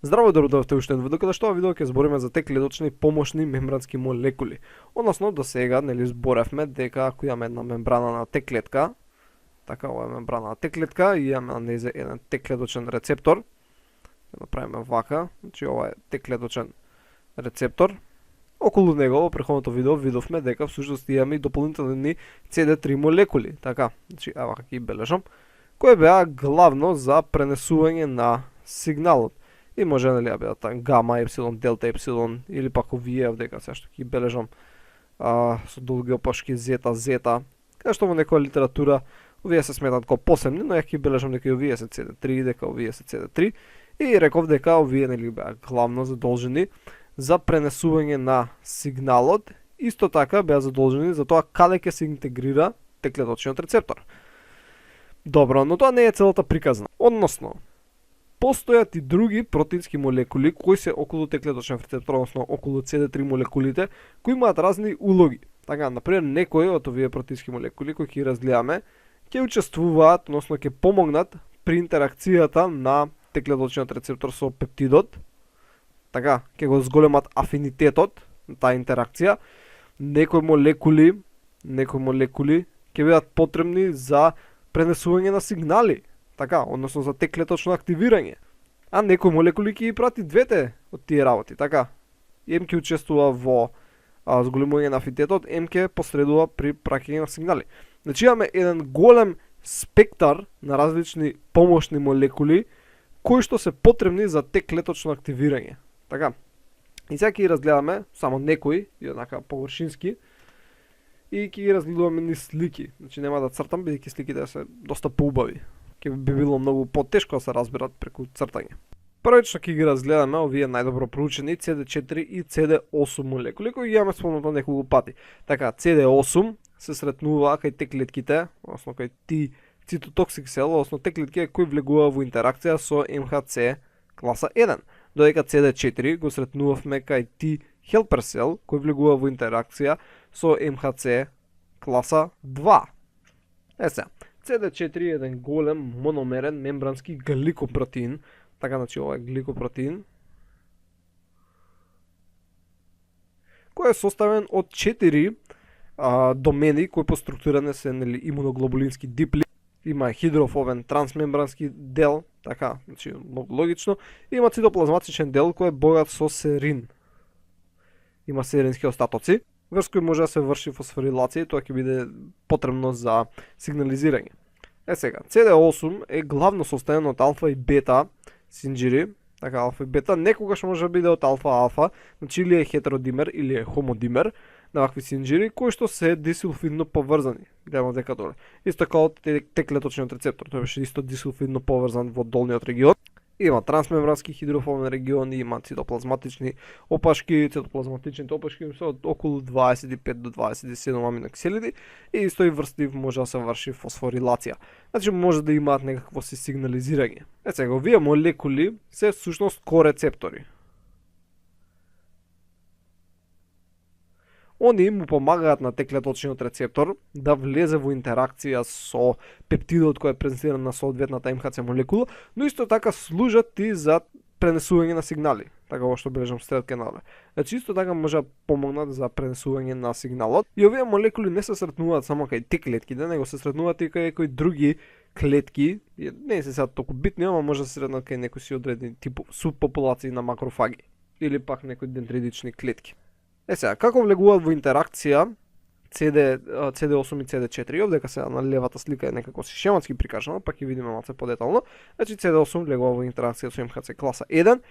Здраво и добродојавте уште едно видео, каде што ова видео ќе збориме за те клеточни помошни мембрански молекули. Односно, до сега зборевме дека ако имаме една мембрана на Т клетка, така ова е мембрана на Т клетка и имаме на незе еден Т клеточен рецептор. Ќе направиме вака, значи ова е Т клеточен рецептор. Околу него во претходното видео видовме дека всушност имаме и дополнителни CD3 молекули, така, значи ева ќе ги бележам, кои беа главно за пренесување на сигналот. И може да бидат гама, епсилон, делта, епсилон, или пак овие овдека сега што ќе бележам со долги опашки зета, зета. Каде што во некоја литература овие се сметат како посебни, но ја ќе бележам дека и овие се CD3, дека овие се CD3 и реков дека овие беа главно задолжени за пренесување на сигналот, исто така беа задолжени за тоа каде ќе се интегрира Т клеточниот рецептор. Добро, но тоа не е целата приказна. Односно, постојат и други протеински молекули кои се околу Т клеточен рецептор, односно околу CD3 молекулите, кои имаат разни улоги. Така, например, некои од овие протеински молекули кои ќе разгледаме, ќе учествуваат, односно ќе помогнат при интеракцијата на Т клеточниот рецептор со пептидот. Така, ќе го зголемат афинитетот на таа интеракција. Некои молекули ќе бидат потребни за пренесување на сигнали. Така, односно за Т клеточно активирање. А некои молекули ќе ги прати двете од тие работи, така. Ем ќе учествува во зголемување на афинитетот, ем ќе посредува при праќање на сигнали. Значи имаме еден голем спектар на различни помошни молекули кои што се потребни за Т клеточно активирање. Така. И сега ќе ги разгледаме само некои, и однака површински, и ќе ги разгледуваме низ слики. Значи нема да цртам, бидејќи сликите се доста поубави. Ќе би било многу потешко да се разберат преку цртање. Првично ќе ги разгледаме овие најдобро проучени CD4 и CD8 молекули кои ги имаме спомнато неколку пати. Така, CD8 се сретнува кај Т клетките, односно кај ти цитотоксик сел, односно Т клетки кои влегува во интеракција со МХЦ класа 1. Додека CD4 го сретнувавме кај ти хелпер сел кој влегува во интеракција со МХЦ класа 2. Сега, CD4 е еден голем мономерен мембрански гликопротеин. Така, значи ова е гликопротеин кој е составен од 4 домени кои по структура се имуноглобулински дипли. Има хидрофобен трансмембрански дел, така, значи многу логично. И има цитоплазматичен дел кој е богат со серин. Има серински остатоци, врз кои може да се врши фосфорилација и тоа ќе биде потребно за сигнализирање. Сега, CD8 е главно составен од алфа и бета синџири, така алфа и бета, некогаш може да биде од алфа-алфа, значи или е хетеродимер или е хомодимер на вакви синџири кои што се дисулфидно поврзани. Гледаме дека доле. Исто како Т клеточниот рецептор, тој беше исто дисулфидно поврзан во долниот регион. Има трансмембрански хидрофобен регион, има цитоплазматични опашки, цитоплазматичните опашки се од околу 25 до 27 аминокиселиди и исто и врсти може да се врши фосфорилација. Значи може да имаат некакво си сигнализирање. Сега, овие молекули се всушност корецептори. Они му помагаат на Т клеточниот рецептор да влезе во интеракција со пептидот кој е презентиран на соодветната МХЦ молекула, но исто така служат и за пренесување на сигнали, така во што бележам стрелка надоле. Значи исто така може да помогнат за пренесување на сигналот. И овие молекули не се сретнуваат само кај Т клетките, него се сретнуваат и кај некои други клетки. Не се сега толку битни, ама може да се сретнат кај некои си одредени тип субпопулации на макрофаги или пак некои дендридични клетки. Сега, како влегуваат во интеракција CD8 и CD4, овдека сега на левата слика е некако си шематски прикажано, пак ќе видиме малце подетално. Значи CD8 влегува во интеракција со МХЦ класа 1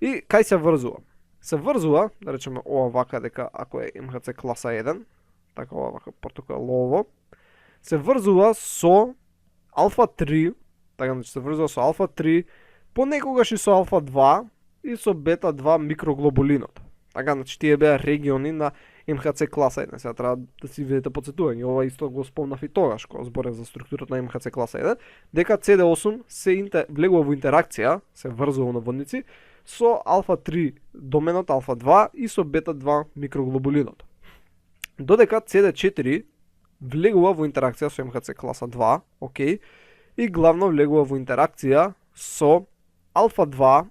и кај се врзува? Се врзува, да речеме ова вака дека ако е МХЦ класа 1, така ова вака портокалово, се врзува со алфа 3, така значи се врзува со алфа 3, понекогаш и со алфа 2 и со бета 2 микроглобулинот. Така, значи тие беа региони на МХЦ класа 1. Сега треба да си видите подсетување. Ова исто го спомнав и тогаш кога зборев за структурата на МХЦ класа 1, дека CD8 се влегува во интеракција, се врзува на водници со алфа 3 доменот, алфа 2 и со бета 2 микроглобулинот. Додека CD4 влегува во интеракција со МХЦ класа 2, окей, и главно влегува во интеракција со алфа 2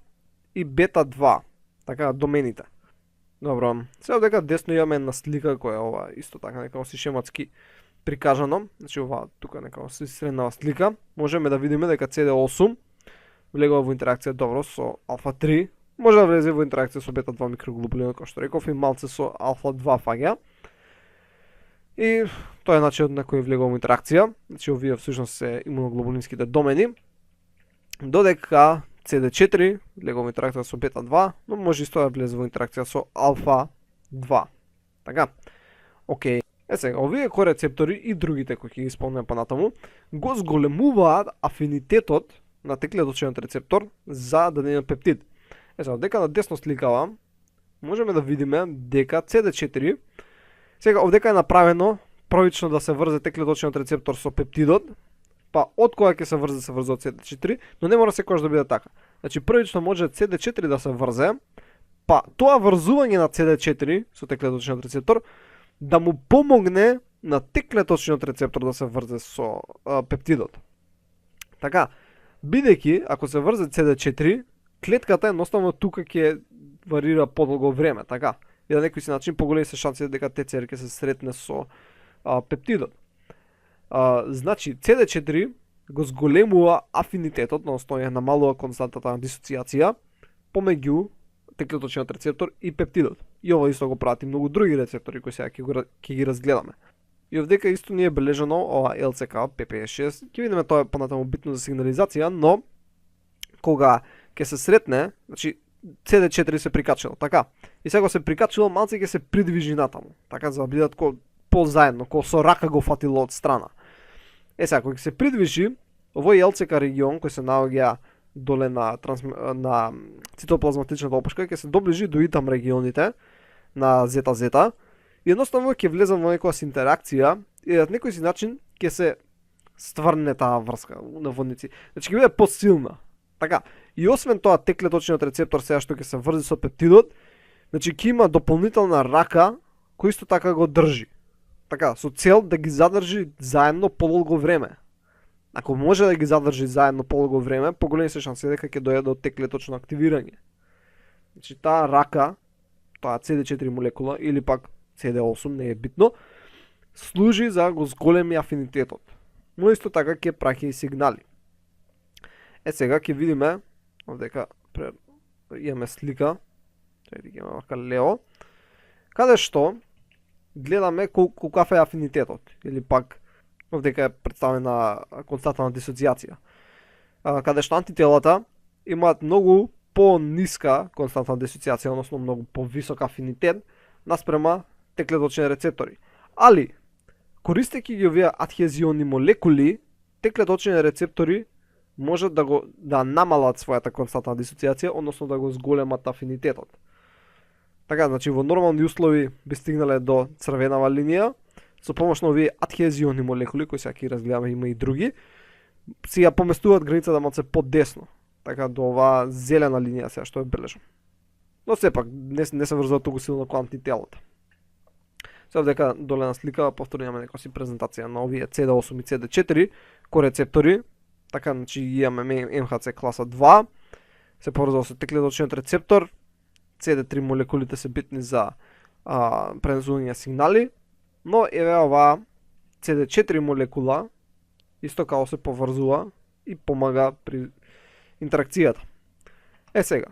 и бета 2, така домените. Добро, сега дека десно имаме една слика која е ова исто така некако си шематски прикажано, значи ова тука некако си среднава слика, можеме да видиме дека CD8 влегува во интеракција добро со Alpha 3, може да влезе во интеракција со бета 2 микроглобулина, како што реков, и малце со Alpha 2 фаѓа. И тоа е начинот на кој влегува во интеракција, значи овие всушност се имуноглобулинските домени, додека CD4 влегува во интеракција со бета 2, но може исто да влезе во интеракција со Alpha 2. Така, окей. Сега, овие корецептори и другите кои ќе ги спомнем понатаму, го зголемуваат афинитетот на теклеточниот рецептор за дадениот пептид. Сега, дека на десно сликава, можеме да видиме дека CD4, сега овдека е направено првично да се врзе теклеточниот рецептор со пептидот, па од кога ќе се врзе од CD4, но не мора секогаш да биде така. Значи првично може CD4 да се врзе, па тоа врзување на CD4 со теклеточниот рецептор да му помогне на теклеточниот рецептор да се врзе со пептидот. Така, бидејќи ако се врзе CD4, клетката едноставно тука ќе варира подолго време, така. И на некој си начин поголеми се шанси дека ТЦР ќе се сретне со пептидот. Значи, CD4 го зголемува афинитетот, односно ја намалува константата на дисоциација помеѓу теклеточниот рецептор и пептидот. И ова исто го прават и многу други рецептори кои сега ќе ги разгледаме. И овдека исто ни е бележано ова LCK PPE6. Ќе видиме тоа е понатаму битно за сигнализација, но кога ќе се сретне, значи CD4 се прикачило, така. И сега се прикачило, малце ќе се придвижи натаму, така за да бидат по-заедно, ко со рака го фатило од страна. Сега, кога ќе се придвижи, овој LCK регион кој се наоѓа доле на цитоплазматичната опашка, ќе се доближи до итам регионите на ZZ и едноставно ќе влезе во некоја интеракција и на некој си начин ќе се стврне таа врска на водници. Значи ќе биде посилна. Така, и освен тоа теклеточниот рецептор сега што ќе се врзи со пептидот, значи ќе има дополнителна рака кој исто така го држи. Така, со цел да ги задржи заедно подолго време. Ако може да ги задржи заедно подолго време, поголеми се шанси дека ќе дојде до теклеточно активирање. Значи таа рака, таа CD4 молекула или пак CD8, не е битно, служи за го зголеми афинитетот. Но исто така ќе праќа и сигнали. Сега ќе видиме, овдека имаме слика, ќе имаме вака лево, каде што гледаме колкав е афинитетот, или пак овдека е представена константа на дисоциација. Каде што антителата имаат многу по-ниска константа на дисоциација, односно многу по-висок афинитет наспрема теклеточни рецептори. Али, користејќи ги овие адхезиони молекули, теклеточни рецептори можат да намалат својата константа на дисоциација, односно да го зголемат афинитетот. Така, значи во нормални услови би стигнале до црвенава линија, со помош на овие адхезиони молекули, кои сега ќе разгледаме, има и други, си ја поместуваат границата малце подесно, така до оваа зелена линија сега што е бележам. Но сепак не се врзуваат толку силно кон антителата. Сега дека доле на слика повторуваме некоја си презентација на овие CD8 и CD4 корецептори. Така, значи имаме МХЦ класа 2, се поврзува со теклеточниот рецептор, CD3 молекулите се битни за пренесување сигнали, но еве оваа CD4 молекула исто као се поврзува и помага при интеракцијата. Сега,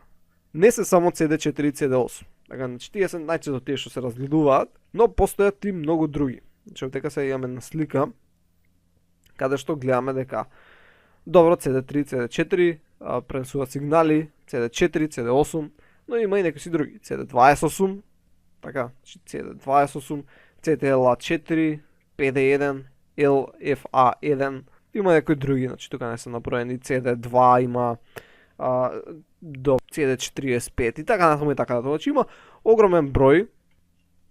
не се само CD4 и CD8. Така, значи тие се најчесто тие што се разгледуваат, но постојат и многу други. Значи овдека се имаме на слика каде што гледаме дека добро CD3, CD4 пренесуваат сигнали, CD4, CD8, но има и некои други, CD28, така, CD28, CTLA4, PD1, LFA1, има некои други, значи тука не се наброени, CD2 има до CD45 и така натаму и така натаму. Значи има огромен број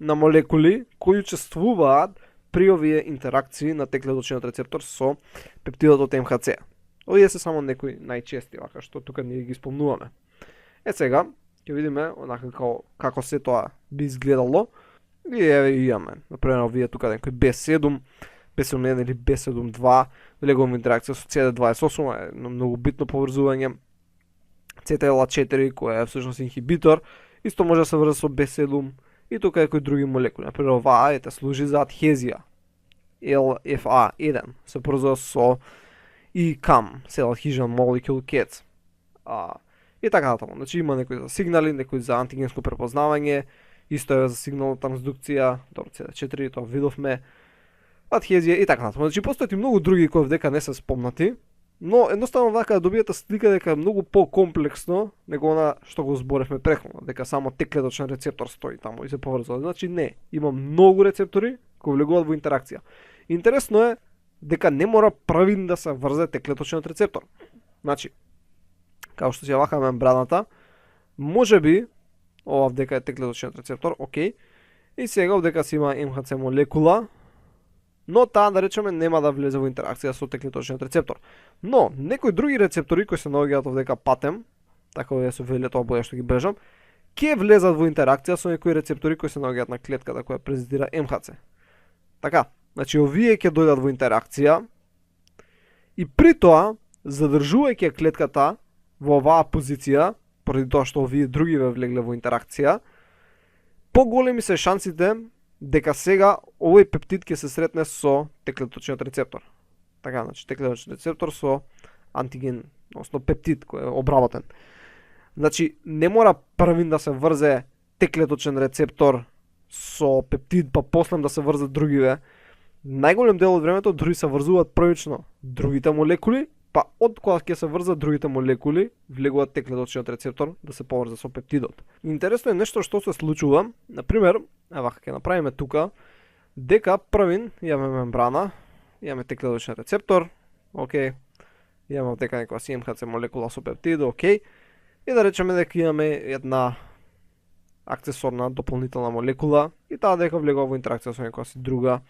на молекули кои учествуваат при овие интеракции на теклеточниот рецептор со пептидот од МХЦ. Овие се само некои најчести, вака што тука ние ги спомнуваме. Сега ќе видиме онака како се тоа би изгледало. И еве имаме, например, овие тука некои B7, B7 или B7-2, влегуваме интеракција со CD28, е многу битно поврзување. CTLA4 кој е всушност инхибитор, исто може да се врзе со B7 и тука е кои други молекули. Например, оваа ете служи за адхезија. LFA1 се поврзува со CAM, Cell Adhesion Molecule Kits. И така натаму. Значи има некои за сигнали, некои за антигенско препознавање, исто е за сигнална трансдукција, добро CD4, тоа видовме, адхезија и така натаму. Значи постојат и многу други кои вдека не се спомнати, но едноставно вака да добиете слика дека е многу по-комплексно него она што го зборевме претходно, дека само Т-клеточен рецептор стои таму и се поврзува. Значи не, има многу рецептори кои влегуваат во интеракција. Интересно е дека не мора првин да се врзе Т-клеточниот рецептор. Значи, као што си ја вака мембраната, можеби ова вдека е Т-клеточниот рецептор, окей. И сега овдека си има МХЦ молекула, но таа да речеме нема да влезе во интеракција со Т-клеточниот рецептор. Но некои други рецептори кои се наоѓаат овдека патем, така да се вели тоа боја што ги брежам, ќе влезат во интеракција со некои рецептори кои се наоѓаат на клетката која презентира МХЦ. Така, значи овие ќе дојдат во интеракција и при тоа задржувајќи клетката во оваа позиција, поради тоа што овие други влегле во интеракција, поголеми се шансите дека сега овој пептид ќе се сретне со Т-клеточниот рецептор. Така, значи Т-клеточниот рецептор со антиген, односно пептид кој е обработен. Значи не мора првин да се врзе Т-клеточен рецептор со пептид, па после да се врзат другиве. Најголем дел од времето дури се врзуваат првично другите молекули, па од кога ќе се врзат другите молекули, влегуваат Т-клеточниот рецептор да се поврзе со пептидот. Интересно е нешто што се случува, например, вака ќе направиме тука, дека првин имаме мембрана, имаме Т-клеточен рецептор, окей, имаме дека некоја си МХЦ молекула со пептид, окей, и да речеме дека имаме една акцесорна дополнителна молекула и таа дека влегува во интеракција со некоја си друга,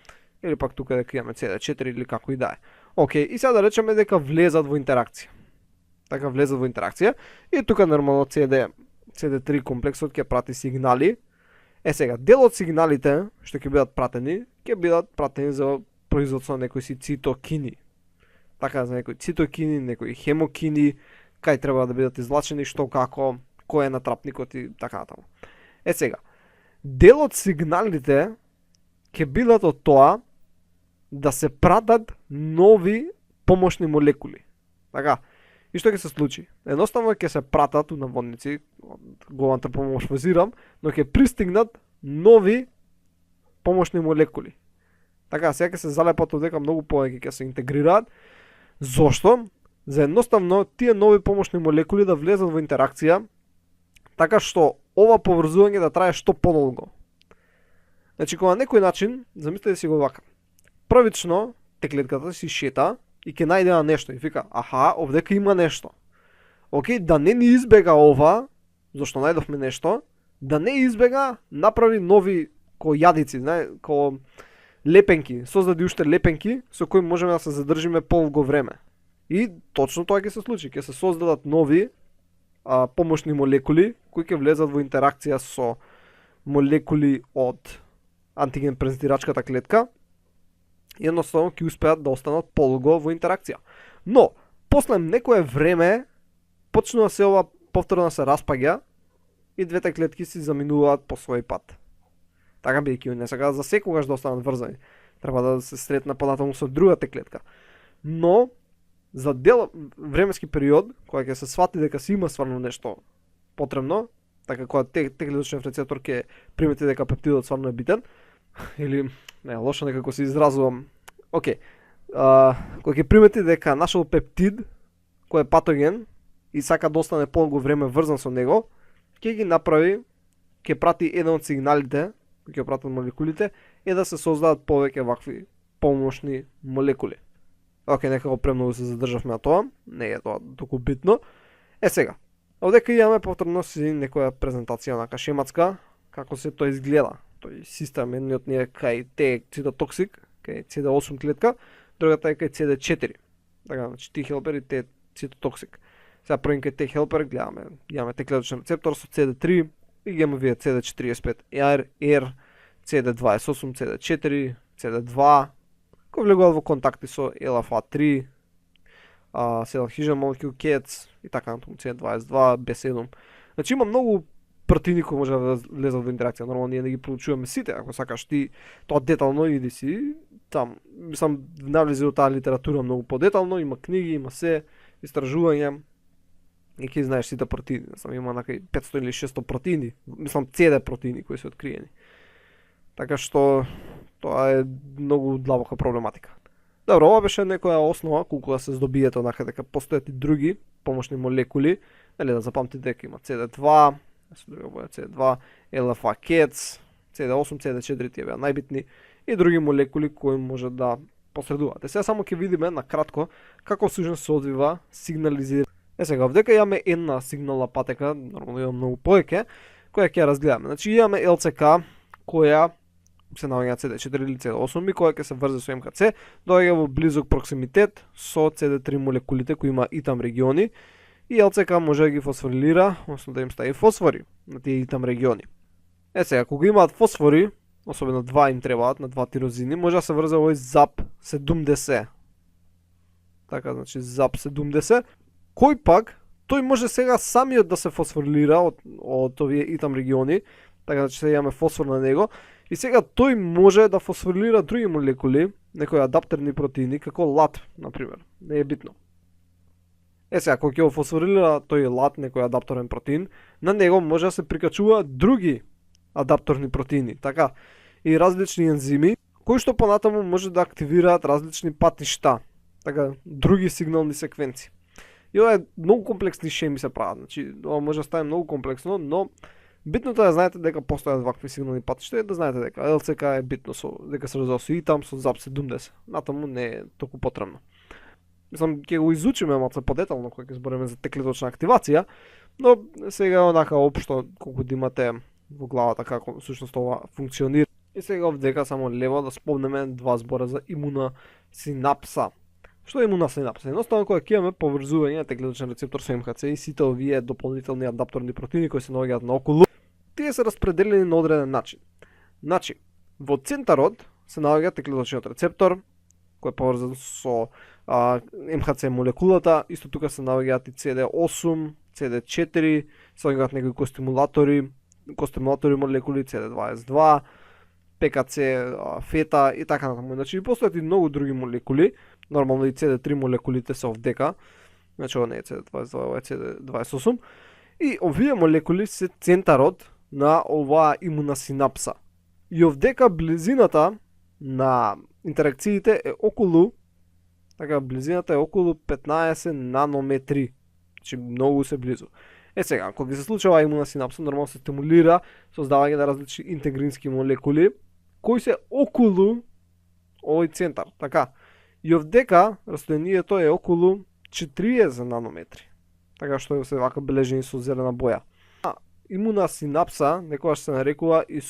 или пак тука дека имаме CD4 или како и да е. Окей, и сега да речеме дека влезат во интеракција. Така влезат во интеракција и тука нормално CD3 комплексот ќе прати сигнали. Сега, дел од сигналите што ќе бидат пратени за производство на некои си цитокини. Така, за некои цитокини, некои хемокини, кај треба да бидат излачени, што како, кој е натрапникот и така натаму. Сега, дел од сигналите ќе бидат од тоа да се пратат нови помошни молекули. Така, и што ќе се случи? Едноставно ќе се пратат у наводници, го антропоморфизирам, но ќе пристигнат нови помошни молекули. Така, сега ќе се залепат овдека многу повеќе ќе се интегрираат. Зошто? За едноставно тие нови помошни молекули да влезат во интеракција, така што ова поврзување да трае што подолго. Значи, кога на некој начин, замислете си го вака. Првично, Т-клетката си шета и ќе најде на нешто и вика, аха, овдека има нешто. Океј, да не ни избега ова, зашто најдовме нешто, да не избега, направи нови ко јадици, ко лепенки, создади уште лепенки со кои можеме да се задржиме полго време. И точно тоа ќе се случи, ќе се создадат нови помошни молекули кои ќе влезат во интеракција со молекули од антиген презентирачката клетка и едноставно ќе успеат да останат полго во интеракција. Но, после некое време почнува се ова повторно да се распаѓа и двете клетки си заминуваат по свој пат. Така бидејќи не сакаат за секогаш да останат врзани. Треба да се сретне понатаму со другата клетка. Но за дел временски период, кога ќе се свати дека си има стварно нешто потребно, така кога Т-клеточниот рецептор ќе примети дека пептидот стварно е битен, или не, лошо некако се изразувам. Океј. Кога ќе примети дека нашол пептид кој е патоген и сака да остане полго време врзан со него, ќе ги направи, ќе прати еден од сигналите, ќе пратат молекулите, е да се создадат повеќе вакви помошни молекули. Океј, некако премногу се задржавме на тоа, не е тоа толку битно. Сега, овдека имаме повторно си некоја презентација на шематска, како се тоа изгледа. Тој систем едниот не е кај Т-цитотоксик, кај CD8 клетка, другата е кај CD4. Така, значи Т-хелпер и Т-цитотоксик. Сега првин кај Т-хелпер гледаме, имаме Т-клеточен рецептор со CD3 и ги имаме вие CD45R, R, CD28, CD4, CD2, кои влегуваат во контакти со LFA3, Cell Adhesion Molecule, CATS и така натаму, C22, B7. Значи има многу протеини кои може да влезат во интеракција. Нормално ние не ги проучуваме сите, ако сакаш ти тоа детално иди си там. Мислам навлези во таа литература многу подетално, има книги, има се истражувања. И ќе знаеш сите протеини. Мислам има накај 500 или 600 протеини, мислам CD протеини кои се откриени. Така што тоа е многу длабока проблематика. Добро, ова беше некоја основа колку да се здобиете однака дека постојат и други помошни молекули, нели да запамтите дека има CD2, CD2, LFA CATS, CD8, CD4 тие беа најбитни и други молекули кои може да посредуваат. Сега само ќе видиме на кратко како всушност се одвива сигнализирање. Сега овдека имаме една сигнална патека, нормално има многу повеќе, која ќе ја разгледаме. Значи имаме LCK која се наоѓа на CD4 или CD8 и која ќе се врзе со МКЦ, доаѓа во близок проксимитет со CD3 молекулите кои има итам региони и LCK може да ги фосфорилира, односно да им стави фосфори на тие итам региони. Сега, кога имаат фосфори, особено два им требаат на два тирозини, може да се врзе овој ZAP70. Така, значи ZAP70, кој пак, тој може сега самиот да се фосфорилира од овие итам региони, така значи сега имаме фосфор на него, и сега тој може да фосфорилира други молекули, некои адаптерни протеини, како LAT, например. Не е битно. Сега, кога ќе го фосфорилира тој LAT, некој адапторен протеин, на него може да се прикачува други адапторни протеини, така, и различни ензими, кои што понатаму може да активираат различни патишта, така, други сигнални секвенции. И ова е многу комплексни шеми се прават, значи, ова може да стане многу комплексно, но битното е да знаете дека постојат вакви сигнални патишта и да знаете дека LCK е битно дека се разоси и там со ZAP70. Натаму не е толку потребно. Мислам, ќе го изучиме малку подетално кога ќе збориме за теклеточна активација, но сега онака општо колку да имате во главата како всушност ова функционира. И сега овдека само лево да спомнеме два збора за имуна синапса. Што е имуна синапса? Едноставно кога ќе имаме поврзување на теклеточен рецептор со МХЦ и сите овие дополнителни адапторни протеини кои се наоѓаат наоколу, тие се распределени на одреден начин. Значи, во центарот се наоѓа теклеточниот рецептор кој е поврзан со МХЦ молекулата, исто тука се наоѓаат и CD8, CD4, се наоѓаат некои костимулатори молекули, CD22, ПКЦ, фета и така натаму. Значи, постојат и многу други молекули, нормално и CD3 молекулите се овдека, значи ова не е CD22, ова е CD28, и овие молекули се центарот на оваа имуна синапса. И овдека близината на интеракциите е околу, така, близината е околу 15 нанометри, значи многу се близу. Сега, кога се случува имуна синапса, нормално се стимулира создавање на различни интегрински молекули кои се околу овој центар, така. И овдека растојанието е околу 40 нанометри, така што се вака бележени со зелена боја. Имуна синапса некогаш се нарекува и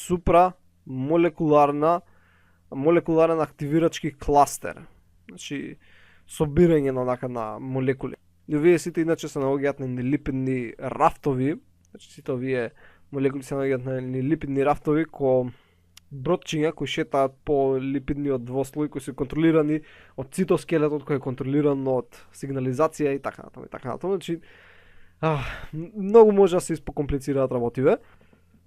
молекуларен активирачки кластер, значи собирање на молекули. И овие сите иначе се наоѓаат на липидни рафтови, значи сите овие молекули се наоѓаат на липидни рафтови ко бродчиња кои шетаат по липидниот двослој, кои се контролирани од цитоскелетот кој е контролиран од сигнализација и така натаму и така натаму. Значи многу може да се испокомплицираат работиве,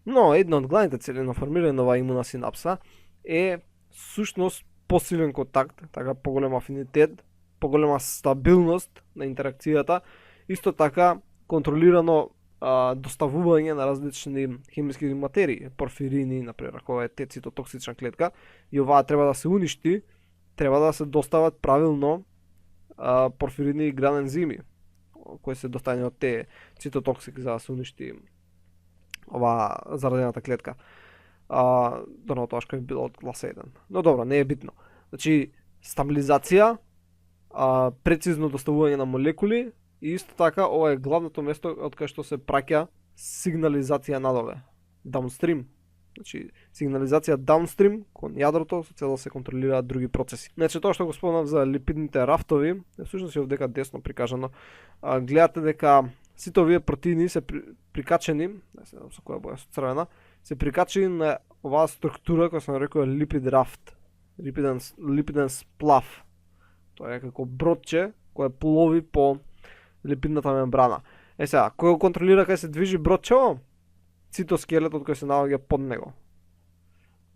но една од главните цели на формирање на оваа имуна синапса е сушност посилен контакт, така поголем афинитет, поголема стабилност на интеракцијата, исто така контролирано доставување на различни хемиски материи, порфирини, например, кога е цитотоксична клетка, и оваа треба да се уништи, треба да се достават правилно порфирини и гранензими, кои се доставени од те цитотоксик за да се уништи оваа зарадената клетка. Дорно тоа што е било од класа 1. Но добро, не е битно. Значи, стабилизација, прецизно доставување на молекули и исто така ова е главното место од кај што се праќа сигнализација надоле, downstream. Значи сигнализација downstream кон јадрото со цел да се контролираат други процеси. Значи тоа што го спомнав за липидните рафтови, всушност е овдека десно прикажано. Гледате дека сите овие протеини се прикачени, не знам со која боја, со црвена, се прикачени на оваа структура која се нарекува липид рафт, липиден сплав. Тоа е како бродче која плови по липидната мембрана. Сега, кој го контролира кај се движи бродчево? Цитоскелетот кој се наоѓа под него.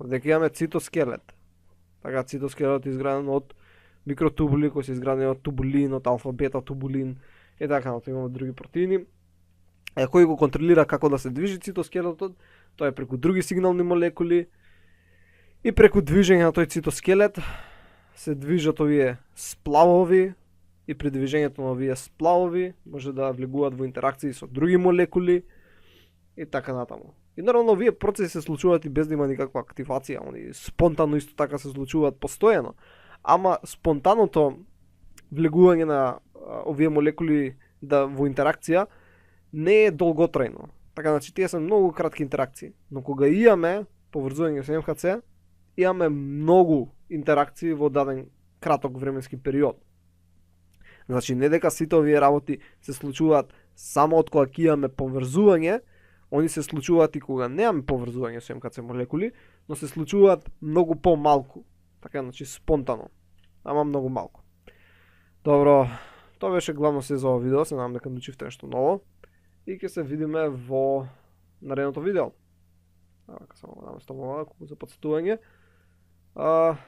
Дека имаме цитоскелет. Така, цитоскелетот е изграден од микротубули кои се изградени од тубулин, од алфа-бета тубулин и така, имаме други протеини. Кој го контролира како да се движи цитоскелетот? Тоа е преку други сигнални молекули и преку движење на тој цитоскелет се движат овие сплавови и при движењето на овие сплавови може да влегуваат во интеракции со други молекули и така натаму. И нормално овие процеси се случуваат и без да има никаква активација, они спонтано исто така се случуваат постојано. Ама спонтаното влегување на овие молекули во интеракција не е долготрајно. Така, значи, тие се многу кратки интеракции. Но кога имаме поврзување со МХЦ, имаме многу интеракции во даден краток временски период. Значи, не дека сите овие работи се случуваат само од кога имаме поврзување, они се случуваат и кога немаме поврзување со МХЦ молекули, но се случуваат многу помалку. Така, значи, спонтано. Ама многу малку. Добро, тоа беше главно се за овој видео, се надам дека научивте нешто ново. И ќе се видиме во наредното видео. Само наместам ова за подсетување. Довидување.